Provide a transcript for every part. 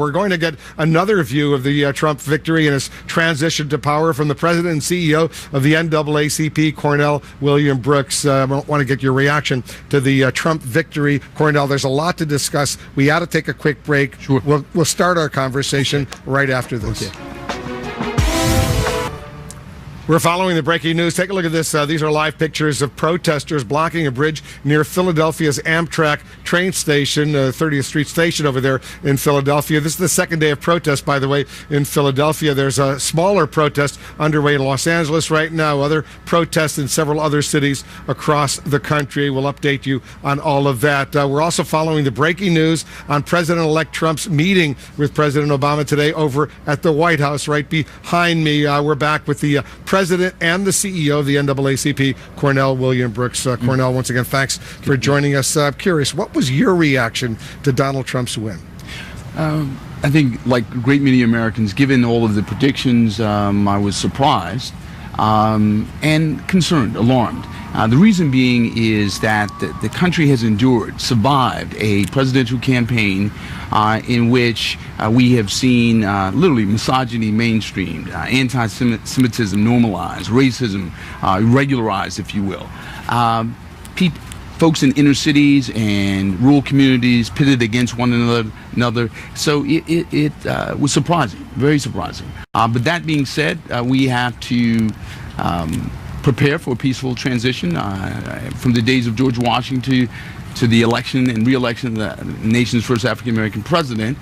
We're going to get another view of the Trump victory and his transition to power from the president and CEO of the NAACP, Cornell William Brooks. I want to get your reaction to the Trump victory. Cornell, there's a lot to discuss. We ought to take a quick break. Sure. We'll start our conversation right after this. Okay. We're following the breaking news. Take a look at this. These are live pictures of protesters blocking a bridge near Philadelphia's Amtrak train station, 30th Street Station over there in Philadelphia. This is the second day of protest, by the way, in Philadelphia. There's a smaller protest underway in Los Angeles right now, other protests in several other cities across the country. We'll update you on all of that. We're also following the breaking news on President-elect Trump's meeting with President Obama today over at the White House right behind me. We're back with the President and the CEO of the NAACP, Cornell William Brooks. Cornell, once again, thanks for joining us. Curious, what was your reaction to Donald Trump's win? I think, like a great many Americans, given all of the predictions, I was surprised and concerned, alarmed. The reason being is that the country has survived a presidential campaign in which we have seen literally misogyny mainstreamed, anti-Semitism normalized, racism regularized, if you will. Folks in inner cities and rural communities pitted against one another. So it was surprising, very surprising. But that being said, we have to prepare for a peaceful transition from the days of George Washington to the election and re-election of the nation's first African-American president.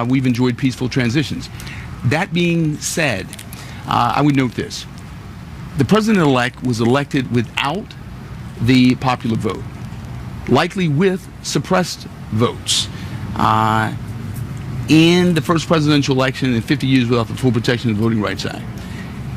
We've enjoyed peaceful transitions. That being said, I would note this. The president-elect was elected without the popular vote, likely with suppressed votes. In the first presidential election in 50 years without the full protection of the Voting Rights Act.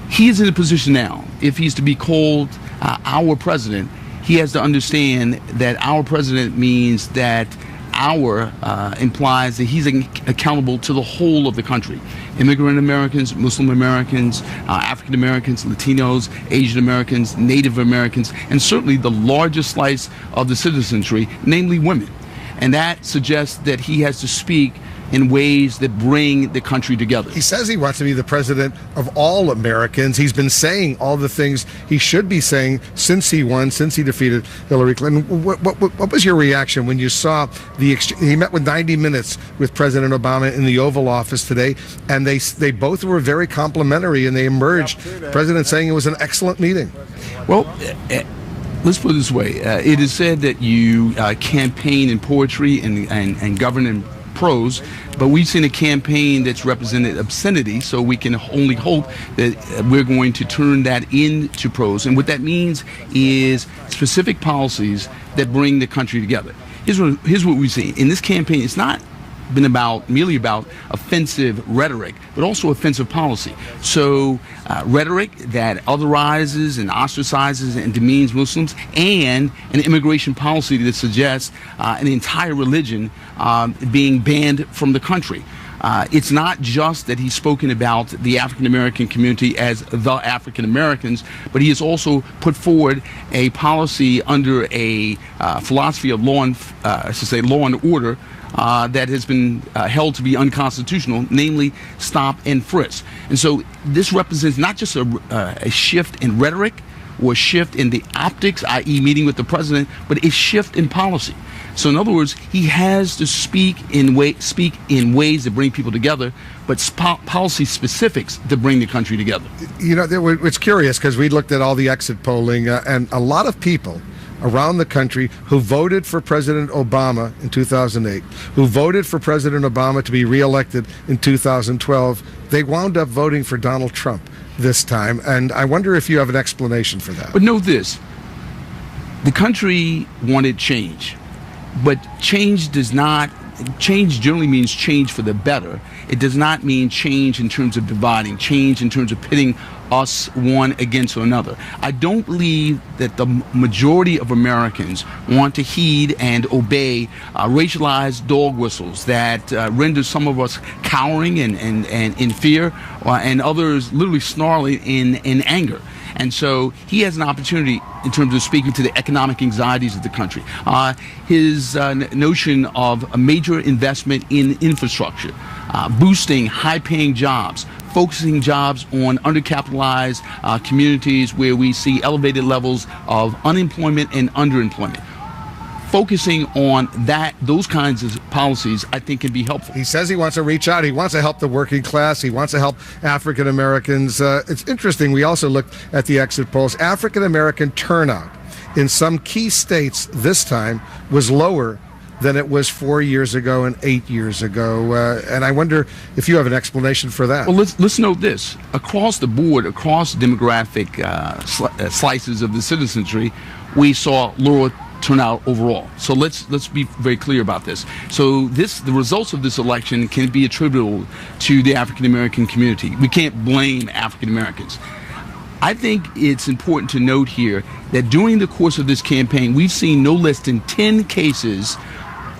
He is in a position now, if he's to be called our president, he has to understand that our president means that our implies that he's accountable to the whole of the country. Immigrant Americans, Muslim Americans, African Americans, Latinos, Asian Americans, Native Americans, and certainly the largest slice of the citizenry, namely women. And that suggests that he has to speak in ways that bring the country together. He says he wants to be the president of all Americans. He's been saying all the things he should be saying since he won, since he defeated Hillary Clinton. What was your reaction when you saw the exchange? He met with 90 minutes with President Obama in the Oval Office today, and they both were very complimentary, and they emerged, the president saying it was an excellent meeting. Well, let's put it this way. It is said that you campaign in poetry and govern in prose, but we've seen a campaign that's represented obscenity, so we can only hope that we're going to turn that into prose. And what that means is specific policies that bring the country together. Here's what we see. In this campaign, it's not been merely about offensive rhetoric, but also offensive policy. So rhetoric that otherizes and ostracizes and demeans Muslims, and an immigration policy that suggests an entire religion being banned from the country. It's not just that he's spoken about the African American community as the African Americans, but he has also put forward a policy under a philosophy of law and order that has been held to be unconstitutional, namely stop and frisk. And so this represents not just a shift in rhetoric or a shift in the optics, i.e. meeting with the president, but a shift in policy. So in other words, he has to speak in ways that bring people together, but policy specifics that bring the country together. You know, it's curious because we looked at all the exit polling, and a lot of people around the country who voted for President Obama in 2008, who voted for President Obama to be reelected in 2012, they wound up voting for Donald Trump this time. And I wonder if you have an explanation for that. But know this, the country wanted change, but change generally means change for the better. It does not mean change in terms of dividing, change in terms of pitting us one against another. I don't believe that the majority of Americans want to heed and obey racialized dog whistles that render some of us cowering and in fear, and others literally snarling in anger. And so he has an opportunity in terms of speaking to the economic anxieties of the country. His notion of a major investment in infrastructure, boosting high-paying jobs, focusing jobs on undercapitalized communities where we see elevated levels of unemployment and underemployment. Focusing on those kinds of policies, I think, can be helpful. He says he wants to reach out. He wants to help the working class. He wants to help African Americans. It's interesting. We also looked at the exit polls. African American turnout in some key states this time was lower than it was 4 years ago and 8 years ago. And I wonder if you have an explanation for that. Well, let's note this. Across the board, across demographic slices of the citizenry, we saw lower turnout overall. So let's be very clear about this. So the results of this election can be attributable to the African American community. We can't blame African Americans. I think it's important to note here that during the course of this campaign, we've seen no less than 10 cases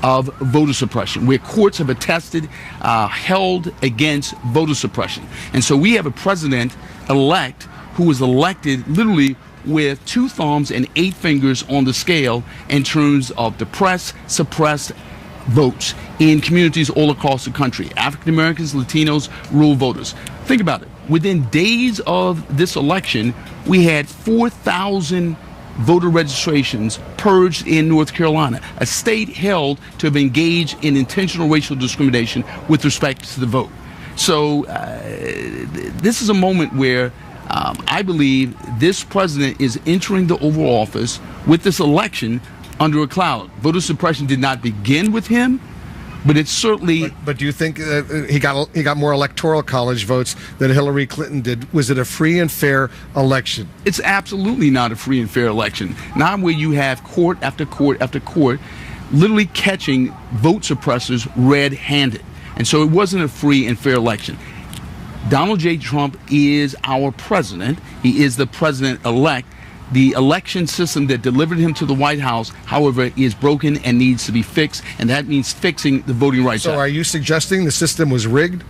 of voter suppression, where courts have attested, held against voter suppression. And so we have a president-elect who was elected literally with 2 thumbs and 8 fingers on the scale in terms of suppressed votes in communities all across the country. African Americans, Latinos, rural voters. Think about it. Within days of this election, we had 4,000 voter registrations purged in North Carolina, a state held to have engaged in intentional racial discrimination with respect to the vote. So this is a moment where I believe this president is entering the Oval Office with this election under a cloud. Voter suppression did not begin with him, but it's certainly. But do you think he got more electoral college votes than Hillary Clinton did? Was it a free and fair election? It's absolutely not a free and fair election. Not where you have court after court after court literally catching vote suppressors red-handed. And so it wasn't a free and fair election. Donald J. Trump is our president. He is the president-elect. The election system that delivered him to the White House, however, is broken and needs to be fixed, and that means fixing the Voting Rights Act. So are you suggesting the system was rigged?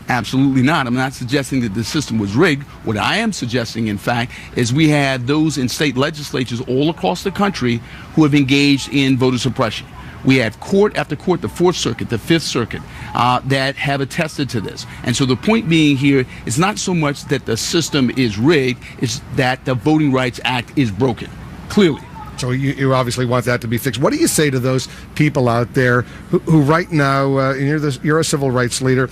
Absolutely not. I'm not suggesting that the system was rigged. What I am suggesting, in fact, is we have those in state legislatures all across the country who have engaged in voter suppression. We have court after court, the Fourth Circuit, the Fifth Circuit, that have attested to this. And so the point being here is not so much that the system is rigged, it's that the Voting Rights Act is broken, clearly. So you obviously want that to be fixed. What do you say to those people out there who right now, and you're a civil rights leader,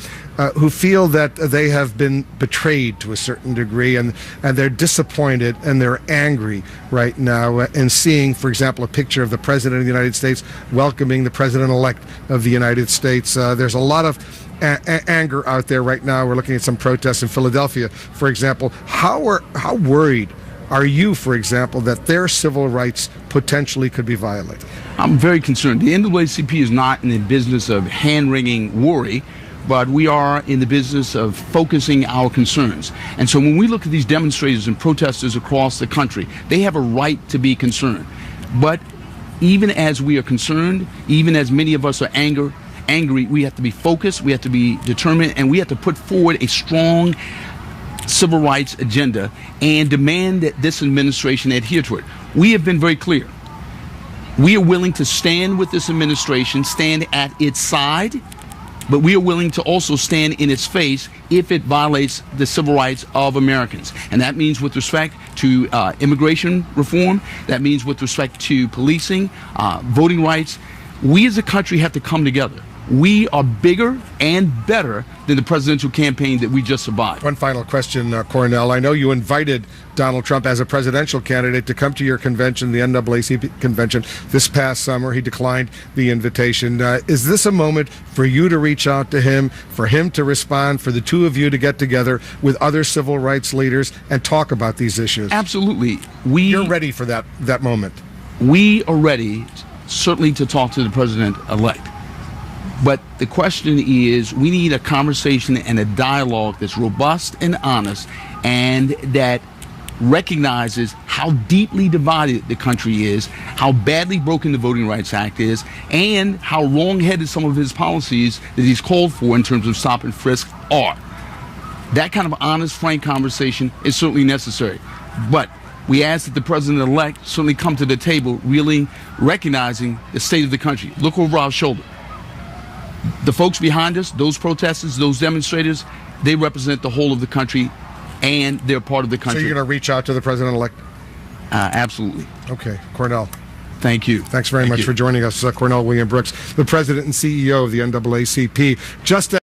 who feel that they have been betrayed to a certain degree, and they're disappointed and they're angry right now in seeing, for example, a picture of the President of the United States welcoming the President-elect of the United States? There's a lot of anger out there right now. We're looking at some protests in Philadelphia, for example. How worried are you, for example, that their civil rights potentially could be violated? I'm very concerned. The NAACP is not in the business of hand-wringing worry, but we are in the business of focusing our concerns. And so when we look at these demonstrators and protesters across the country, they have a right to be concerned. But even as we are concerned, even as many of us are angry, we have to be focused, we have to be determined, and we have to put forward a strong civil rights agenda and demand that this administration adhere to it. We have been very clear. We are willing to stand with this administration, stand at its side, but we are willing to also stand in its face if it violates the civil rights of Americans. And that means with respect to immigration reform, that means with respect to policing, voting rights. We as a country have to come together. We are bigger and better than the presidential campaign that we just survived. One final question, Cornell. I know you invited Donald Trump as a presidential candidate to come to your convention, the NAACP convention, this past summer. He declined the invitation. Is this a moment for you to reach out to him, for him to respond, for the two of you to get together with other civil rights leaders and talk about these issues? Absolutely. You're ready for that moment. We are ready, certainly, to talk to the president-elect. But the question is, we need a conversation and a dialogue that's robust and honest, and that recognizes how deeply divided the country is, how badly broken the Voting Rights Act is, and how wrong-headed some of his policies that he's called for in terms of stop and frisk are. That kind of honest, frank conversation is certainly necessary. But we ask that the president-elect certainly come to the table really recognizing the state of the country. Look over our shoulder. The folks behind us, those protesters, those demonstrators, they represent the whole of the country, and they're part of the country. So you're going to reach out to the president-elect? Absolutely. Okay, Cornell. Thank you. Thanks very much for joining us, Cornell William Brooks, the president and CEO of the NAACP. Just